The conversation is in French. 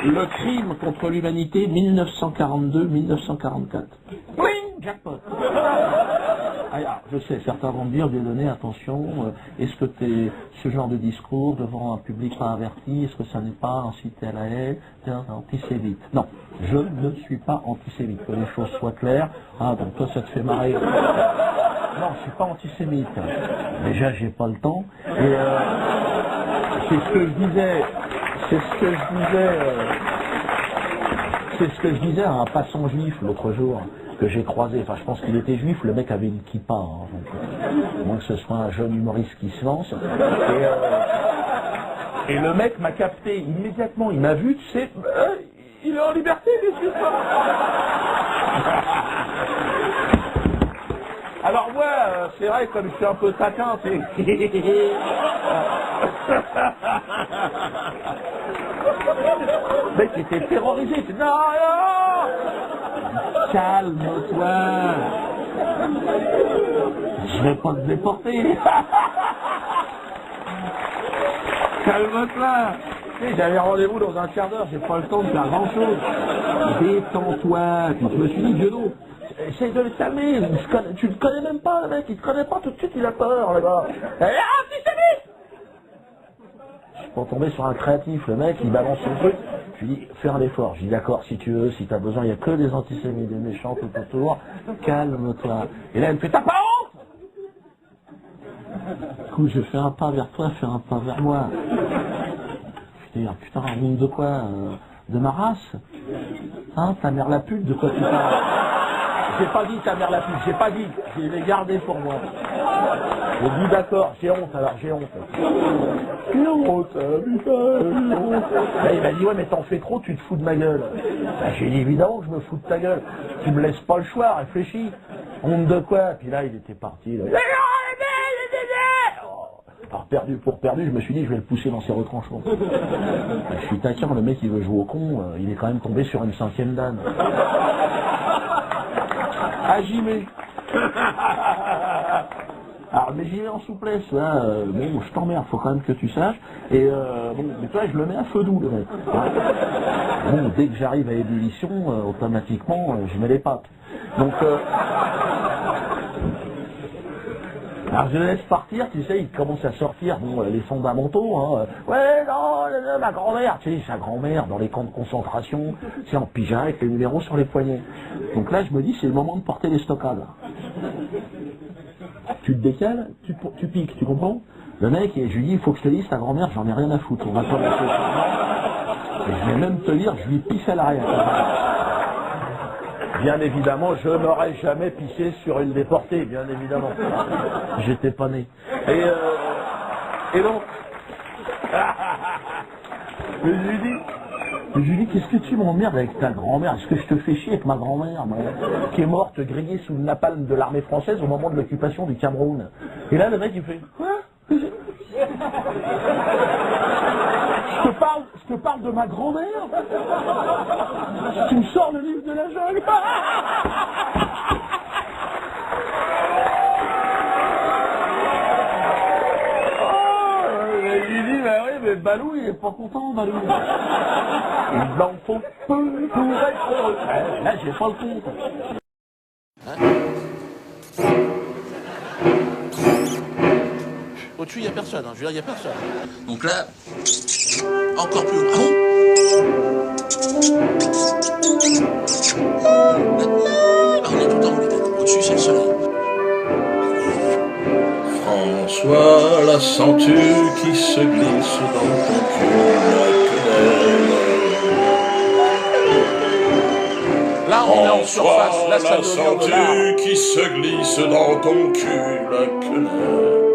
Le crime contre l'humanité, 1942-1944. Oui, jackpot. Alors, je sais, certains vont me dire, Dieudonné, attention, est-ce que ce genre de discours devant un public pas averti, est-ce que ça n'est pas incité à la haine, antisémite? Non, je ne suis pas antisémite, que les choses soient claires. Ah, donc toi, ça te fait marrer. Non, je suis pas antisémite. Déjà, j'ai pas le temps. Et c'est ce que je disais. C'est ce que je disais à un passant juif l'autre jour que j'ai croisé. Enfin, je pense qu'il était juif. Le mec avait une kippa. Hein, donc, moins que ce soit un jeune humoriste qui se lance. Et le mec m'a capté immédiatement. Il m'a vu. Tu sais, il est en liberté, n'est-ce pas? Alors moi, c'est vrai, comme je suis un peu taquin, c'est... Le mec était terrorisé, il dit non, non, calme-toi, je vais pas te déporter. Calme-toi. Tu sais, j'avais rendez-vous dans un quart d'heure, j'ai pas le temps de faire grand chose. Détends-toi. Puis je me suis dit, Dieudonné, essaye de le calmer, tu le connais même pas, le mec, il te connaît pas, tout de suite il a peur, le gars. Antisémite! Je suis pas tombé sur un créatif, le mec, il balance son truc. Je lui dis, fais un effort. Je lui dis, d'accord, si tu veux, si t'as besoin, il n'y a que des antisémites, des méchants tout autour, calme-toi. Et là, elle me fait, t'as pas honte? Du coup, je fais un pas vers toi, fais un pas vers moi. Je dis, putain, honte de quoi? De ma race? Hein, ta mère la pute, de quoi tu parles? J'ai pas dit ta mère la pute, j'ai pas dit, je l'ai gardé pour moi. J'ai dit d'accord, j'ai honte alors, j'ai honte. J'ai honte, putain, j'ai honte. Là, il m'a dit, ouais mais t'en fais trop, tu te fous de ma gueule. Bah, j'ai dit évidemment que je me fous de ta gueule. Tu me laisses pas le choix, réfléchis. Honte de quoi? Puis là, il était parti. Là. Alors perdu pour perdu, je me suis dit je vais le pousser dans ses retranchements. Je suis taquin, le mec il veut jouer au con, il est quand même tombé sur une 5e dan. Ah j'y vais. Alors mais j'y vais en souplesse, là, bon je t'emmerde, faut quand même que tu saches. Et bon, mais toi je le mets à feu doux le mec. Bon, dès que j'arrive à ébullition, automatiquement je mets les pattes. Donc alors je le laisse partir, tu sais, il commence à sortir bon, les fondamentaux. Hein. Ouais, non, ma grand-mère, tu sais, sa grand-mère dans les camps de concentration, c'est en pyjama avec les numéros sur les poignets. Donc là, je me dis, c'est le moment de porter les stockades. Tu te décales, tu piques, tu comprends? Le mec, je lui dis, il faut que je te dise, ta grand-mère, j'en ai rien à foutre, on va commencer. Et je vais même te dire, je lui pisse à l'arrière. Bien évidemment, je n'aurais jamais pissé sur une déportée, bien évidemment. J'étais pas né. Et donc, je lui dis, qu'est-ce que tu m'emmerdes avec ta grand-mère? Est-ce que je te fais chier avec ma grand-mère, qui est morte grillée sous le napalm de l'armée française au moment de l'occupation du Cameroun? Et là, le mec, il fait, quoi? Je te parle de ma grand-mère? Tu me sors le livre de la jungle? Je lui dis, bah oui, mais Balou, il est pas content, Balou. Il en faut peu pour être heureux. Là, j'ai pas le compte. Au-dessus, il n'y a personne, hein. Je veux dire, il n'y a personne. Donc là, encore plus haut. Ah, on est tout en haut, les gars. Au-dessus, c'est le soleil. François, la sens-tu qui se glisse dans ton cul, la quenelle? Là, on est en surface. Là, ça la sens-tu qui se glisse dans ton cul, la quenelle?